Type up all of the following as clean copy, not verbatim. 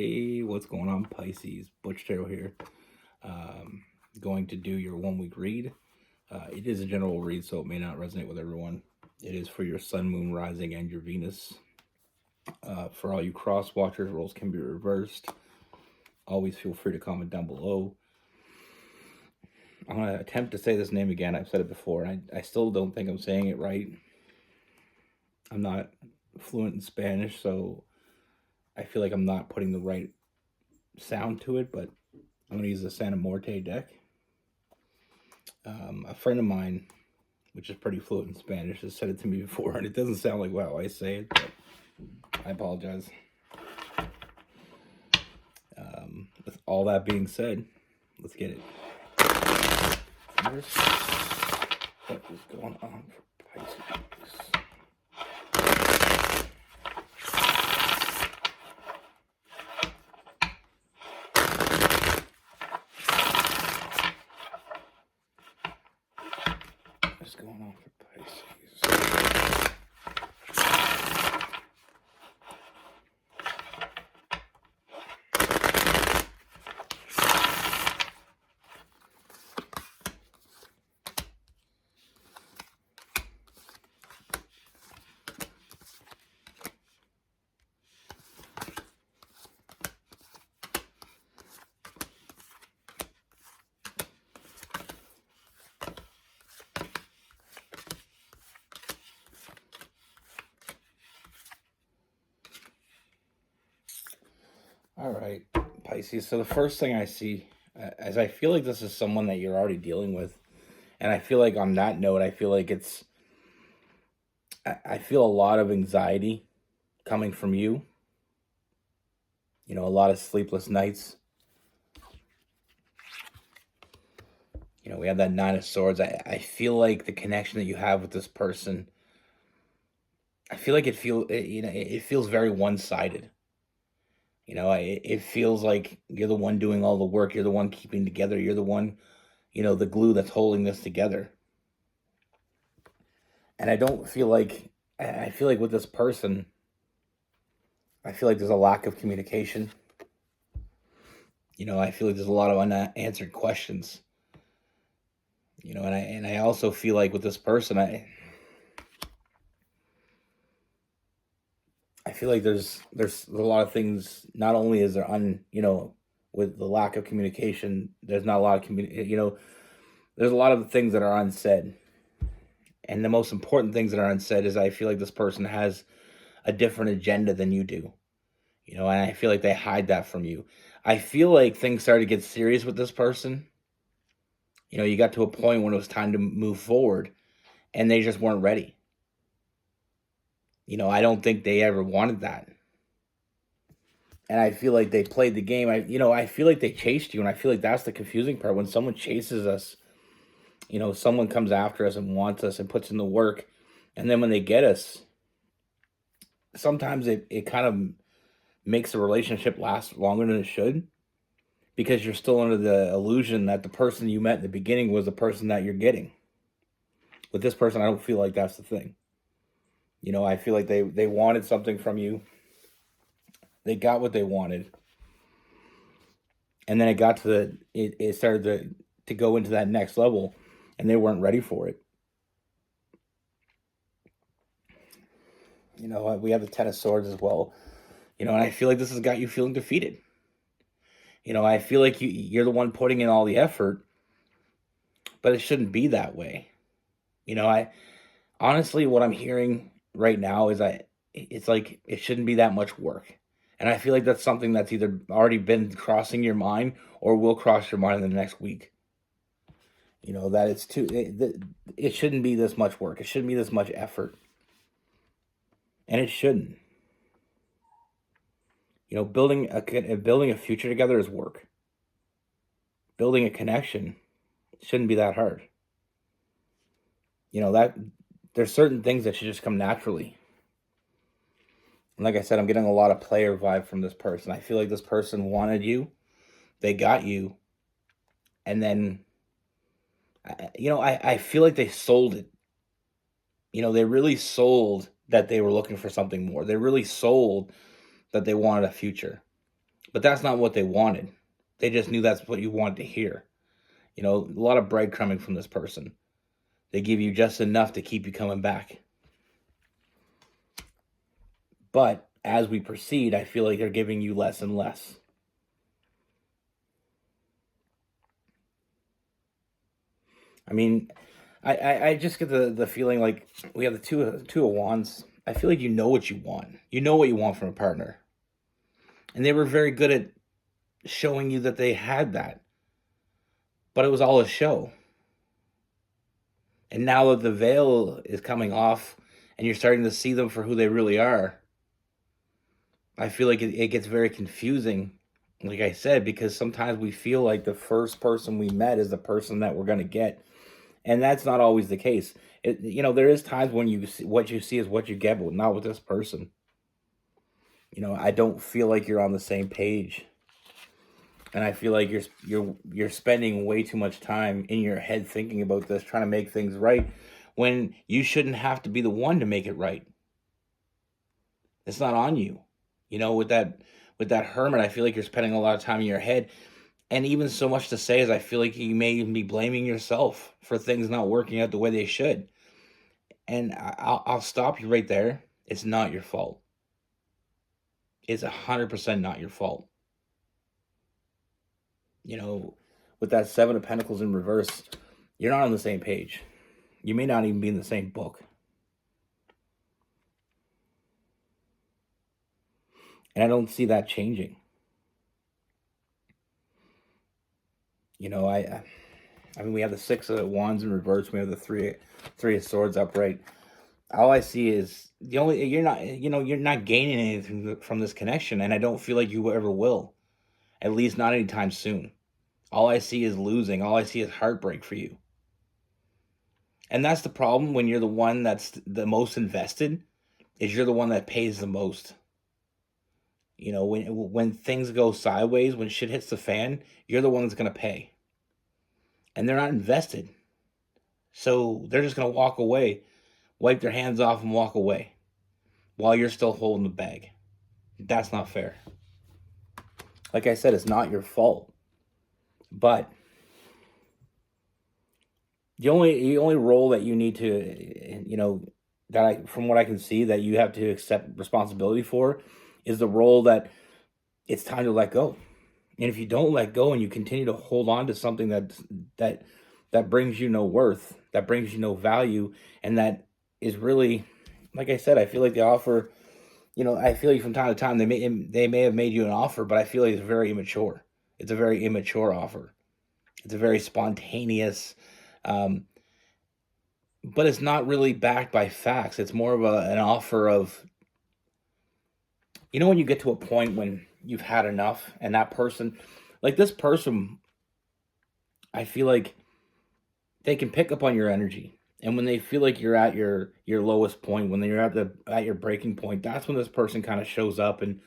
Hey, what's going on, Pisces? Butch here. Um, Going to do your 1 week read. It is a general read, so it may not resonate with everyone. It is for your sun, moon, rising, and your Venus. For all you cross watchers, roles can be reversed. Always feel free to comment down below. I'm going to attempt to say this name again. I've said it before, and I still don't think I'm saying it right. I'm not fluent in Spanish, so I feel like I'm not putting the right sound to it, but I'm going to use the Santa Muerte deck. A friend of mine, which is pretty fluent in Spanish, has said it to me before, and it doesn't sound like wow I say it, but I apologize. With all that being said, let's get it. First, what is going on for Pisces? What's going on for Pisces? All right, Pisces. So the first thing I see, as I feel like this is someone that you're already dealing with, and I feel like on that note, I feel like I feel a lot of anxiety coming from you. You know, a lot of sleepless nights. You know, we have that Nine of Swords. I feel like the connection that you have with this person, I feel like it feels very one-sided. You know, it feels like you're the one doing all the work. You're the one keeping together. You're the one, the glue that's holding this together. And I don't feel like, I feel like with this person, I feel like there's a lack of communication. You know, I feel like there's a lot of unanswered questions. You know, and I also feel like with this person, I feel like there's a lot of things. Not only is there with the lack of communication, there's not a lot of there's a lot of things that are unsaid. And the most important things that are unsaid is I feel like this person has a different agenda than you do. You know, and I feel like they hide that from you. I feel like things started to get serious with this person. You know, you got to a point when it was time to move forward and they just weren't ready. You know, I don't think they ever wanted that. And I feel like they played the game. I feel like they chased you, and I feel like that's the confusing part. When someone chases us, someone comes after us and wants us and puts in the work, and then when they get us, sometimes it kind of makes the relationship last longer than it should, because you're still under the illusion that the person you met in the beginning was the person that you're getting. With this person, I don't feel like that's the thing. You know, I feel like they wanted something from you. They got what they wanted. And then it got to it started to go into that next level, and they weren't ready for it. You know, we have the Ten of Swords as well. You know, and I feel like this has got you feeling defeated. You know, I feel like you're the one putting in all the effort, but it shouldn't be that way. You know, I honestly, what I'm hearing right now is it's like it shouldn't be that much work. And I feel like that's something that's either already been crossing your mind or will cross your mind in the next week. You know, that it shouldn't be this much work. It shouldn't be this much effort. And it shouldn't. You know, building a future together is work. Building a connection shouldn't be that hard. You know, that there's certain things that should just come naturally. And like I said, I'm getting a lot of player vibe from this person. I feel like this person wanted you, they got you, and then, I feel like they sold it. You know, they really sold that they were looking for something more. They really sold that they wanted a future. But that's not what they wanted. They just knew that's what you wanted to hear. You know, a lot of breadcrumbing from this person. They give you just enough to keep you coming back. But as we proceed, I feel like they're giving you less and less. I mean, I just get the feeling like we have the two of wands. I feel like you know what you want. You know what you want from a partner. And they were very good at showing you that they had that. But it was all a show. And now that the veil is coming off and you're starting to see them for who they really are, I feel like it gets very confusing, like I said, because sometimes we feel like the first person we met is the person that we're going to get. And that's not always the case. There is times when you see, what you see is what you get, but not with this person. I don't feel like you're on the same page. And I feel like you're spending way too much time in your head thinking about this, trying to make things right, when you shouldn't have to be the one to make it right. It's not on you. With that hermit, I feel like you're spending a lot of time in your head, and even so much to say is I feel like you may even be blaming yourself for things not working out the way they should. And I'll stop you right there. It's not your fault. It's 100% not your fault. With that Seven of Pentacles in reverse, you're not on the same page. You may not even be in the same book. And I don't see that changing. I mean, we have the Six of Wands in reverse. We have the three of Swords upright. All I see is you're not gaining anything from this connection, and I don't feel like you ever will. At least not anytime soon. All I see is losing. All I see is heartbreak for you. And that's the problem when you're the one that's the most invested, is you're the one that pays the most. When things go sideways, when shit hits the fan, you're the one that's going to pay. And they're not invested. So they're just going to walk away, wipe their hands off and walk away while you're still holding the bag. That's not fair. Like I said, it's not your fault. But the only role that you need to, from what I can see, that you have to accept responsibility for, is the role that it's time to let go. And if you don't let go and you continue to hold on to something that brings you no worth, that brings you no value, and that is really, like I said, I feel like they offer, I feel like from time to time they may have made you an offer, but I feel like it's very immature. It's a very immature offer. It's a very spontaneous, but it's not really backed by facts. It's more of an offer of, when you get to a point when you've had enough, and that person, like this person, I feel like they can pick up on your energy. And when they feel like you're at your lowest point, when you're at your breaking point, that's when this person kind of shows up and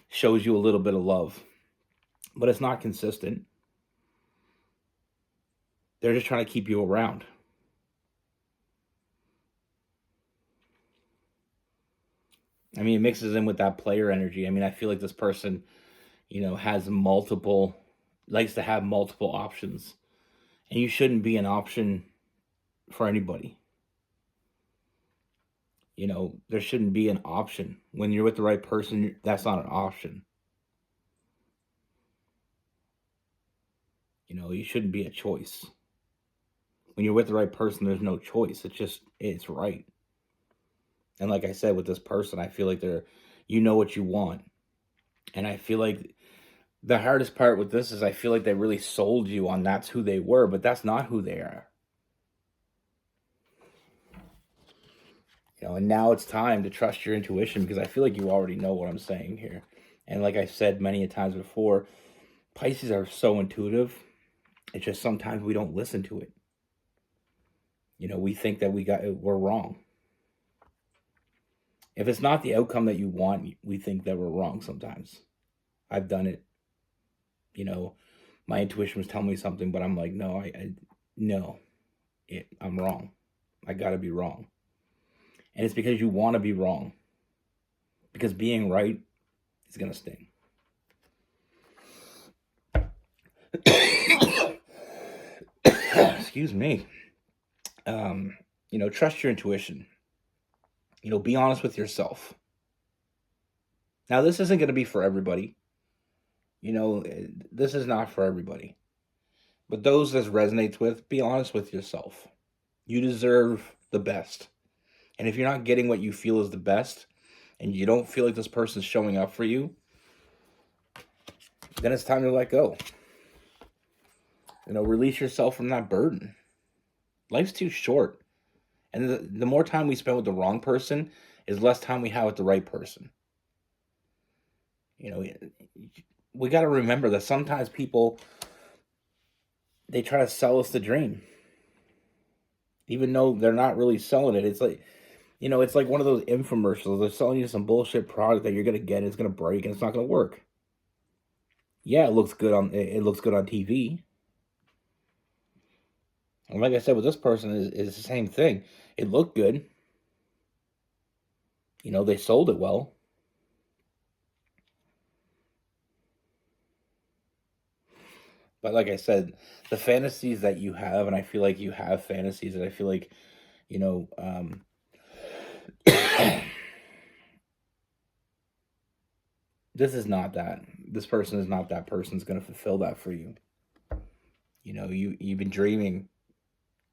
shows you a little bit of love. But it's not consistent. They're just trying to keep you around. I mean, it mixes in with that player energy. I mean, I feel like this person, likes to have multiple options. And you shouldn't be an option for anybody. There shouldn't be an option. When you're with the right person, that's not an option. You shouldn't be a choice. When you're with the right person, there's no choice. It's right. And like I said, with this person, I feel like you know what you want. And I feel like the hardest part with this is I feel like they really sold you on that's who they were, but that's not who they are. And now it's time to trust your intuition, because I feel like you already know what I'm saying here. And like I said many a times before, Pisces are so intuitive. It's just sometimes we don't listen to it. We think that we're wrong. If it's not the outcome that you want, we think that we're wrong sometimes. I've done it. My intuition was telling me something, but I'm like, no, I'm wrong. I gotta be wrong. And it's because you want to be wrong. Because being right is gonna sting. Excuse me. Trust your intuition. Be honest with yourself. Now, this isn't going to be for everybody. This is not for everybody. But those this resonates with, be honest with yourself. You deserve the best. And if you're not getting what you feel is the best, and you don't feel like this person's showing up for you, then it's time to let go. Release yourself from that burden. Life's too short. And the more time we spend with the wrong person is less time we have with the right person. We got to remember that sometimes people, they try to sell us the dream. Even though they're not really selling it. It's like one of those infomercials. They're selling you some bullshit product that you're going to get, and it's going to break, and it's not going to work. Yeah, it looks good on TV. And like I said, with this person is the same thing. It looked good. They sold it well. But like I said, the fantasies that you have, and I feel like you have fantasies, and I feel like, this is not that. This person is not that person's going to fulfill that for you. You've been dreaming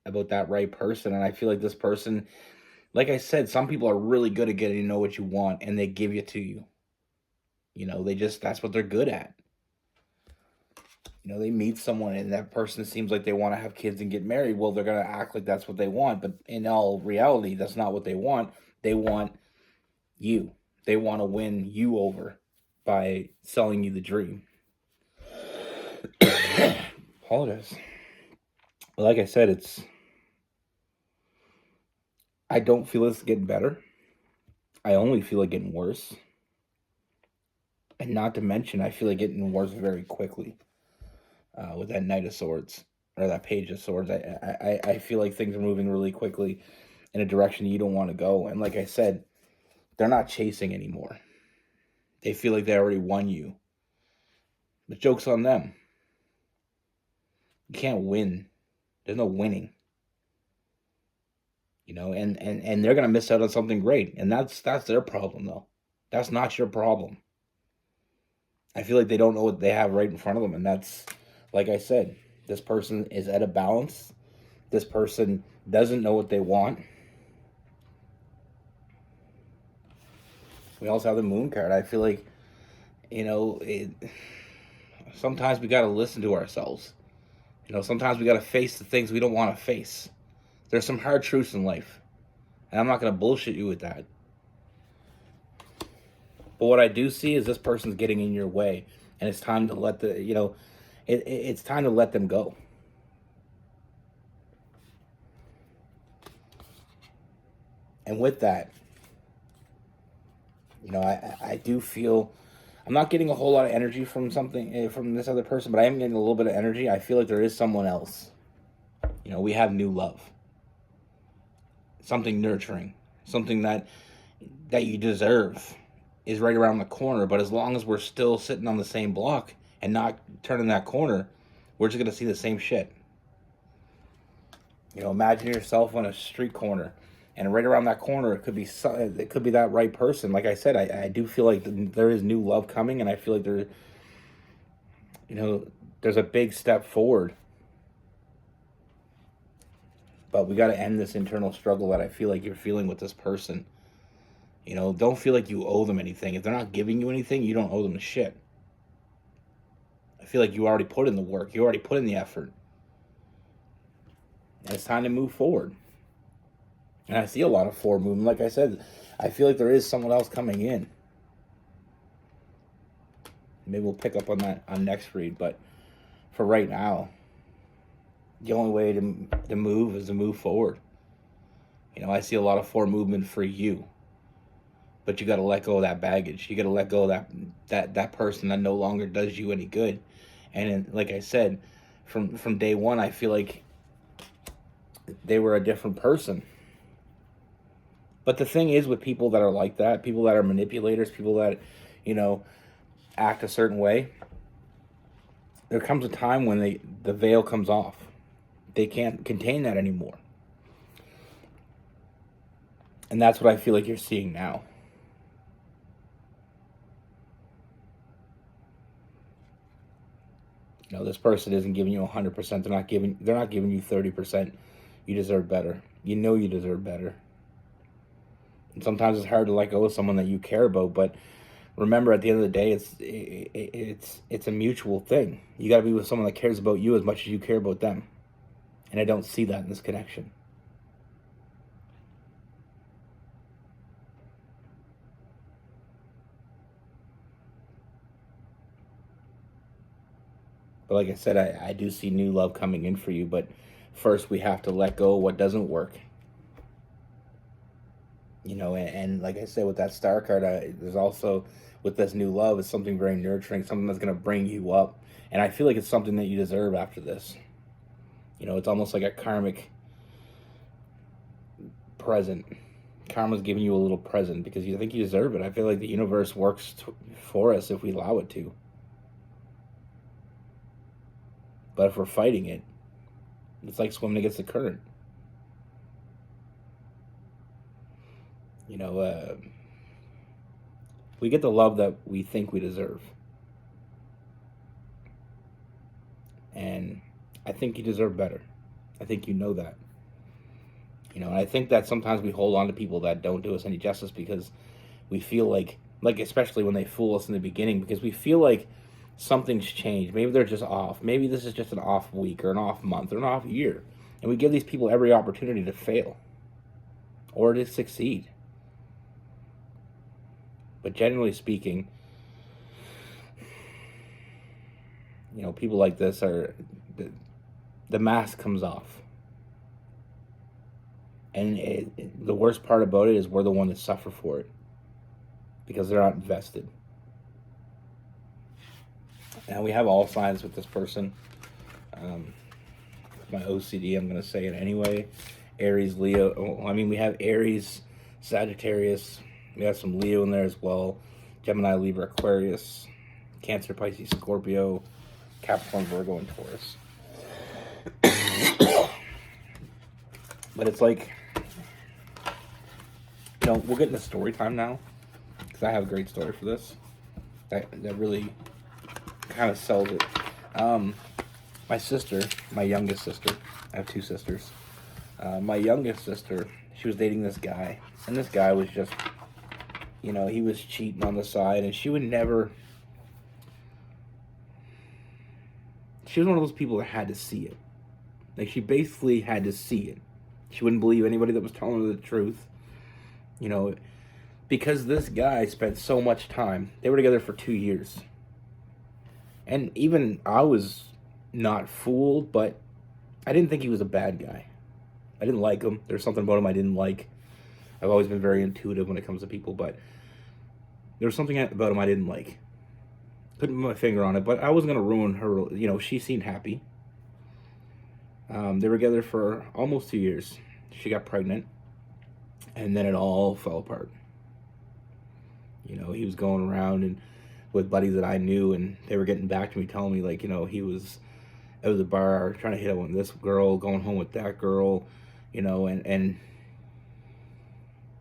about that right person, and I feel like this person, like I said, some people are really good at getting to know what you want, and they give it to you. That's what they're good at. They meet someone and that person seems like they want to have kids and get married. Well, they're going to act like that's what they want. But in all reality, that's not what they want. They want you. They want to win you over by selling you the dream. Apologize. Like I said, I don't feel it's getting better. I only feel it getting worse. And not to mention, I feel it getting worse very quickly. With that Knight of Swords, or that Page of Swords, I feel like things are moving really quickly in a direction you don't want to go. And like I said, they're not chasing anymore. They feel like they already won you. The joke's on them. You can't win. There's no winning. And they're gonna miss out on something great. And that's their problem, though. That's not your problem. I feel like they don't know what they have right in front of them, and that's, like I said, this person is at a balance. This person doesn't know what they want. We also have the Moon card. I feel like, sometimes we got to listen to ourselves. Sometimes we got to face the things we don't want to face. There's some hard truths in life, and I'm not going to bullshit you with that. But what I do see is this person's getting in your way, and it's time to let it's time to let them go. And with that, I do feel I'm not getting a whole lot of energy from this other person, but I am getting a little bit of energy. I feel like there is someone else. We have new love, something nurturing, something that you deserve is right around the corner. But as long as we're still sitting on the same block and not turning that corner, we're just gonna see the same shit. Imagine yourself on a street corner, and right around that corner, it could be that right person. Like I said, I do feel like there is new love coming, and I feel like there's a big step forward. But we got to end this internal struggle that I feel like you're feeling with this person. Don't feel like you owe them anything. If they're not giving you anything, you don't owe them shit. I feel like you already put in the work. You already put in the effort. And it's time to move forward. And I see a lot of forward movement. Like I said, I feel like there is someone else coming in. Maybe we'll pick up on that on next read. But for right now, the only way to move is to move forward. I see a lot of forward movement for you. But you got to let go of that baggage. You got to let go of that person that no longer does you any good. And like I said, from day one, I feel like they were a different person. But the thing is, with people that are like that, people that are manipulators, people that, act a certain way, there comes a time when the veil comes off. They can't contain that anymore. And that's what I feel like you're seeing now. You know, this person isn't giving you 100%. They're not giving you 30%. You deserve better. You know you deserve better. And sometimes it's hard to let go of someone that you care about, but remember, at the end of the day, it's a mutual thing. You got to be with someone that cares about you as much as you care about them. And I don't see that in this connection. But like I said, I do see new love coming in for you, but first we have to let go of what doesn't work. You know, and like I said, with that star card, there's also, with this new love, is something very nurturing, something that's going to bring you up. And I feel like it's something that you deserve after this. You know, it's almost like a karmic present. Karma's giving you a little present because you think you deserve it. I feel like the universe works for us if we allow it to. But if we're fighting it, it's like swimming against the current. You know, we get the love that we think we deserve. And I think you deserve better. I think you know that. You know, and I think that sometimes we hold on to people that don't do us any justice because we feel like especially when they fool us in the beginning, because we feel like something's changed. Maybe they're just off. Maybe this is just an off week or an off month or an off year. And we give these people every opportunity to fail or to succeed. But generally speaking, you know, people like this are, the mask comes off. And the worst part about it is we're the one that suffer for it because they're not invested. And we have all signs with this person. My OCD, I'm going to say it anyway. Aries, Leo. I mean, we have Aries, Sagittarius. We have some Leo in there as well. Gemini, Libra, Aquarius, Cancer, Pisces, Scorpio, Capricorn, Virgo, and Taurus. But it's like, you know, we'll get into story time now because I have a great story for this that really kind of sells it. My sister, my youngest sister, I have two sisters. My youngest sister, she was dating this guy, and this guy was just, you know, he was cheating on the side, and she would never. She was one of those people that had to see it. Like, she basically had to see it. She wouldn't believe anybody that was telling her the truth. You know, because this guy spent so much time. They were together for 2 years. And even I was not fooled, but I didn't think he was a bad guy. I didn't like him. There's something about him I didn't like. I've always been very intuitive when it comes to people, but there was something about him I didn't like. Couldn't put my finger on it, but I wasn't going to ruin her. You know, she seemed happy. They were together for almost 2 years. She got pregnant, and then it all fell apart. You know, he was going around and with buddies that I knew, and they were getting back to me, telling me, like, you know, he was at the bar trying to hit on this girl, going home with that girl, you know, and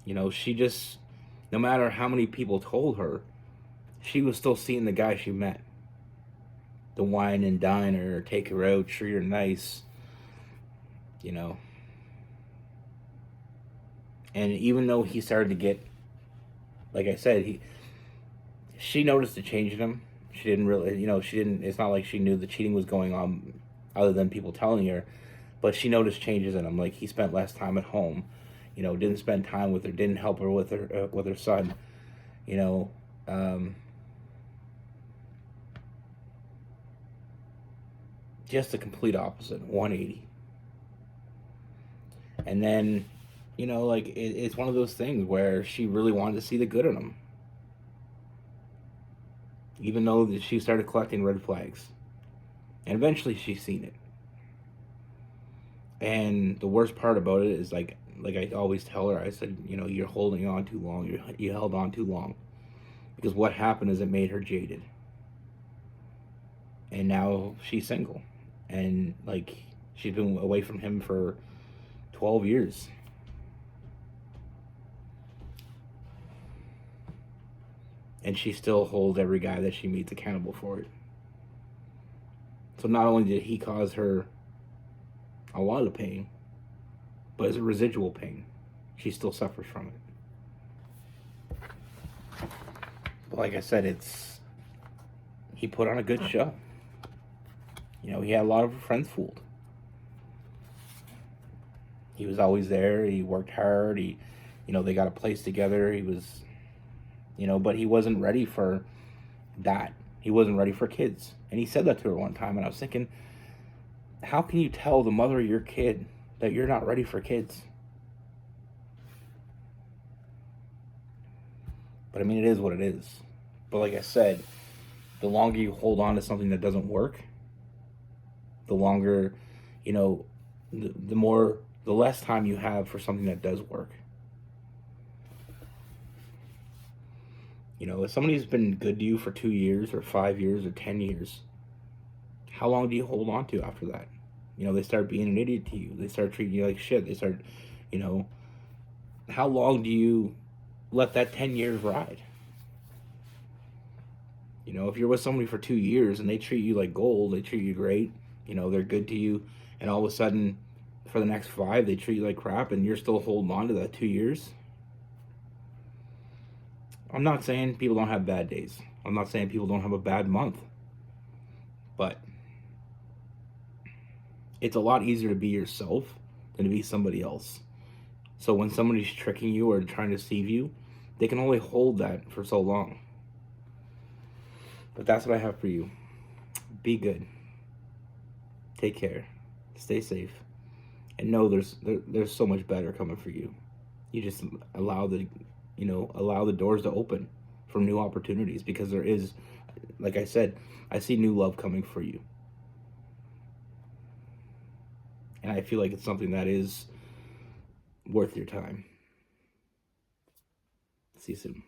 you know, she just, no matter how many people told her, she was still seeing the guy she met. The wine and dine her, take her out, treat her nice, you know. And even though he started to get, like I said, she noticed the change in him. She didn't really, you know, it's not like she knew the cheating was going on other than people telling her, but she noticed changes in him. Like, he spent less time at home, you know, didn't spend time with her, didn't help her with her son, you know. Just the complete opposite, 180. And then, you know, like, it's one of those things where she really wanted to see the good in him. Even though she started collecting red flags. And eventually she's seen it. And the worst part about it is, like I always tell her, I said, you know, you're holding on too long. You held on too long. Because what happened is it made her jaded. and now she's single, and like she's been away from him for 12 years. And she still holds every guy that she meets accountable for it. So not only did he cause her a lot of pain, but it's a residual pain. She still suffers from it. But like I said, he put on a good show. You know, he had a lot of her friends fooled. He was always there. He worked hard. They got a place together. He was, but he wasn't ready for that. He wasn't ready for kids. And he said that to her one time. And I was thinking, how can you tell the mother of your kid that you're not ready for kids? But I mean, it is what it is. But like I said, the longer you hold on to something that doesn't work, the longer, the less time you have for something that does work. If somebody's been good to you for 2 years or 5 years or 10 years, how long do you hold on to after that? They start being an idiot to you. They start treating you like shit. They start, how long do you let that 10 years ride? If you're with somebody for 2 years and they treat you like gold, they treat you great, they're good to you, and all of a sudden, for the next 5, they treat you like crap, and you're still holding on to that 2 years. I'm not saying people don't have bad days. I'm not saying people don't have a bad month. But it's a lot easier to be yourself than to be somebody else. So when somebody's tricking you or trying to deceive you, they can only hold that for so long. But that's what I have for you. Be good. Take care. Stay safe. And know there's so much better coming for you. You just allow the doors to open for new opportunities, because there is, like I said, I see new love coming for you. And I feel like it's something that is worth your time. See you soon.